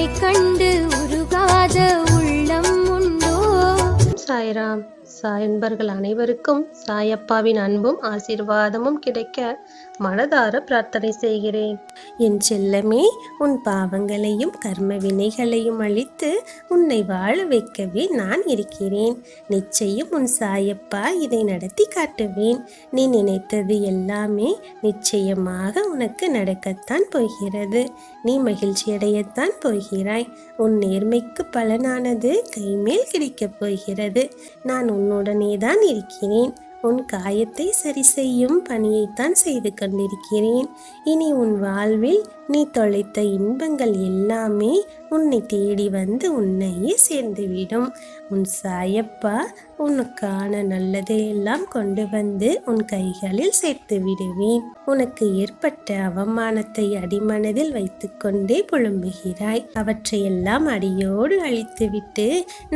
கண்டு உருகாத உள்ளம் உண்டோ? சாய்ராம். சாயன்பர்கள் அனைவருக்கும் சாயப்பாவின் அன்பும் ஆசீர்வாதமும் கிடைக்க மனதார பிரார்த்தனை செய்கிறேன். என் செல்லமே, உன் பாவங்களையும் கர்ம வினைகளையும் அழித்து உன்னை வாழ வைக்கவே நான் இருக்கிறேன். நிச்சயம் உன் சாயப்பா இதை நடத்தி காட்டுவேன். நீ நினைத்தது எல்லாமே நிச்சயமாக உனக்கு நடக்கத்தான் போகிறது. நீ மகிழ்ச்சியடையத்தான் போகிறாய். உன் நேர்மைக்கு பலனானது கைமேல் கிடைக்கப் போகிறது. நான் உன்னுடனே தான் இருக்கிறேன். உன் காயத்தை சரி செய்யும் பணியைத்தான் செய்து கொண்டிருக்கிறேன். இனி உன் வாழ்வில் நீ தொலைத்த இன்பங்கள் எல்லாமே உன்னை தேடி வந்து உன்னையே சேர்ந்துவிடும். உன் சாயப்பா உனக்கான நல்லதையெல்லாம் கொண்டு வந்து உன் கைகளில் சேர்த்து விடுவேன். உனக்கு ஏற்பட்ட அவமானத்தை அடிமனதில் வைத்துக்கொண்டே புலம்புகிறாய். அவற்றையெல்லாம் அடியோடு அழித்துவிட்டு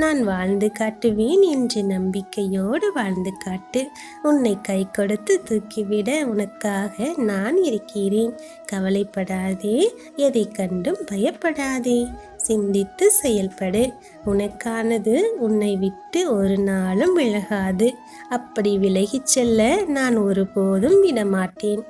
நான் வாழ்ந்து காட்டுவேன் என்று நம்பிக்கையோடு வாழ்ந்து காட்டு. உன்னை கை கொடுத்து தூக்கிவிட உனக்காக நான் இருக்கிறேன். கவலைப்படாதே, எதை கண்டும் பயப்படாதே. சிந்தித்து செயல்படு. உனக்கானது உன்னை விட்டு ஒரு நாளும் விலகாது. அப்படி விலகிச் செல்ல நான் ஒருபோதும் விடமாட்டேன்.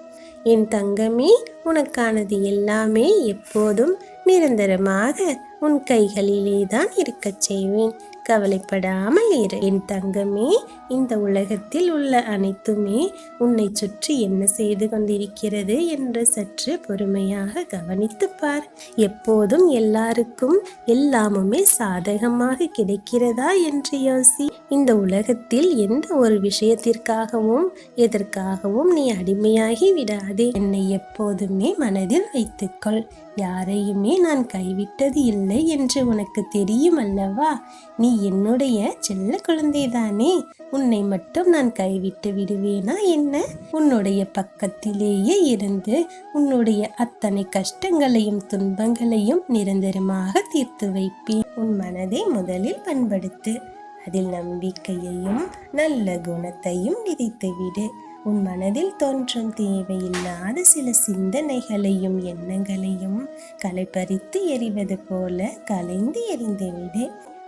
என் தங்கமே, உனக்கானது எல்லாமே எப்போதும் நிரந்தரமாக உன் கைகளிலே தான் இருக்கச் செய்வேன். கவலைப்படாமல் இரு என் தங்கமே. இந்த உலகத்தில் உள்ள அனைத்துமே உன்னை சுற்றி என்ன செய்து கொண்டிருக்கிறது என்று சற்று பொறுமையாக கவனித்து பார். எப்போதும் எல்லாருக்கும் எல்லாமுமே சாதகமாக கிடைக்கிறதா என்று யோசி. இந்த உலகத்தில் எந்த ஒரு விஷயத்திற்காகவும் எதற்காகவும் நீ அடிமையாகி விடாதே. என்னை எப்போதுமே மனதில் வைத்துக்கொள். யாரையுமே நான் கைவிட்டது இல்லை என்று உனக்கு தெரியும் அல்லவா? நீ என்னுடைய செல்ல குழந்தைதானே. உன்னை மட்டும் நான் கைவிட்டு விடுவேனா என்ன? உன்னுடைய பக்கத்திலேயே இருந்து உன்னுடைய அத்தனை கஷ்டங்களையும் துன்பங்களையும் நிரந்தரமாக தீர்த்து வைப்பேன். உன் மனதை முதலில் பண்படுத்து. அதில் நம்பிக்கையையும் நல்ல குணத்தையும் விதைத்துவிடு. உன் மனதில் தோன்றும் தேவையில்லாத சில சிந்தனைகளையும் எண்ணங்களையும் களைப்பறித்து எறிவது போல கலைந்து எறிந்துவிடு.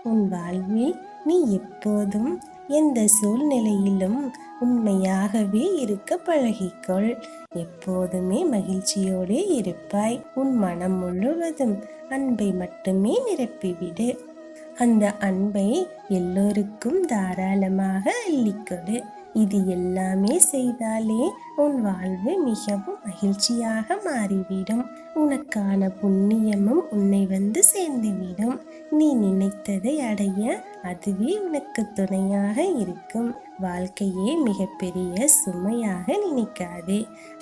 உன் வாழ்வில் நீ எப்போதும் எந்த சூழ்நிலையிலும் உண்மையாகவே இருக்க பழகிக்கொள். எப்போதுமே மகிழ்ச்சியோடு இருப்பாய். உன் மனம் முழுவதும் அன்பை மட்டுமே நிரப்பிவிடு. அந்த அன்பை எல்லோருக்கும் தாராளமாக அள்ளிக்கொடு. இது எல்லாமே செய்தாலே உன் வாழ்வு மிகவும் மகிழ்ச்சியாக மாறிவிடும். உனக்கான புண்ணியமும் உன்னை வந்து சேர்ந்துவிடும். நீ நினைத்ததை அடைய அதுவே உனக்கு துணையாக இருக்கும். வாழ்க்கையே மிகப்பெரிய சுமையாக நினைக்காதே.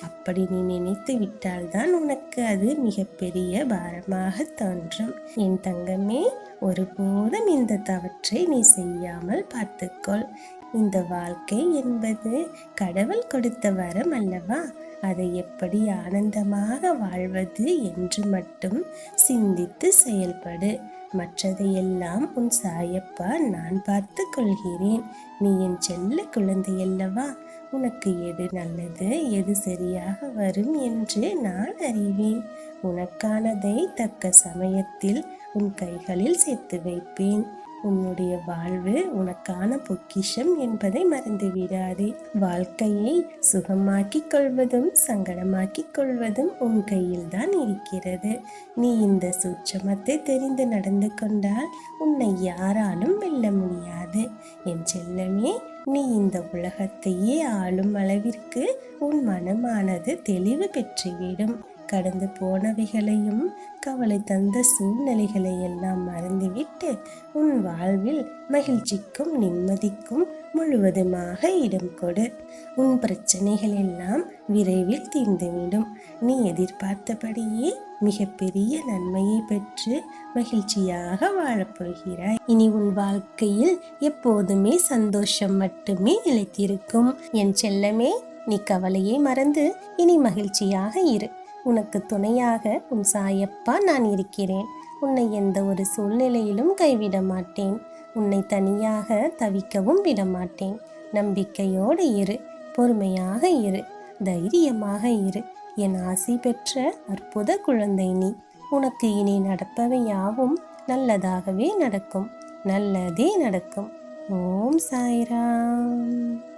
அப்படி நீ நினைத்து விட்டால்தான் உனக்கு அது மிகப்பெரிய பாரமாக தோன்றும். என் தங்கமே, ஒருபோதும் இந்த தவற்றை நீ செய்யாமல் பார்த்துக்கொள். இந்த வாழ்க்கை என்பது கடவுள் கொடுத்த வரம் அல்லவா? அதை எப்படி ஆனந்தமாக வாழ்வது என்று மட்டும் சிந்தித்து செயல்படு. மற்றதையெல்லாம் உன் சாயப்பா நான் பார்த்து கொள்கிறேன். நீ என் செல்ல குழந்தையல்லவா? உனக்கு எது நல்லது, எது சரியாக வரும் என்று நான் அறிவேன். உனக்கானதை தக்க சமயத்தில் உன் கைகளில் சேர்த்து வைப்பேன். உன்னுடைய வாழ்வு உனக்கான பொக்கிஷம் என்பதை மறந்து விடாதே. வாழ்க்கையை சுகமாக்கிக் கொள்வதும் சங்கடமாக்கிக் கொள்வதும் உன் கையில் தான் இருக்கிறது. நீ இந்த சூட்சமத்தை தெரிந்து நடந்து கொண்டால் உன்னை யாராலும் வெல்ல முடியாது. என் செல்லமே, நீ இந்த உலகத்தையே ஆளும் அளவிற்கு உன் மனமானது தெளிவு பெற்றுவிடும். கடந்து போனவைகளையும் கவலை தந்த சூழ்நிலைகளை எல்லாம் மறந்துவிட்டு உன் வாழ்வில் மகிழ்ச்சிக்கும் நிம்மதிக்கும் முழுவதுமாக இடம் கொடு. உன் பிரச்சனைகள் எல்லாம் விரைவில் தீர்ந்துவிடும். நீ எதிர்பார்த்தபடியே மிகப்பெரிய நன்மையை பெற்று மகிழ்ச்சியாக வாழப்போகிறாய். இனி உன் வாழ்க்கையில் எப்போதுமே சந்தோஷம் மட்டுமே நிலைத்திருக்கும். என் செல்லமே, நீ கவலையை மறந்து இனி மகிழ்ச்சியாக இரு. உனக்கு துணையாக உன் சாயப்பா நான் இருக்கிறேன். உன்னை எந்த ஒரு சூழ்நிலையிலும் கைவிட மாட்டேன். உன்னை தனியாக தவிக்கவும் விடமாட்டேன். நம்பிக்கையோடு இரு, பொறுமையாக இரு, தைரியமாக இரு. என் ஆசை பெற்ற அற்புத குழந்தை நீ. உனக்கு இனி நடப்பவை யாவும் நல்லதாகவே நடக்கும். நல்லதே நடக்கும். ஓம் சாய்ராம்.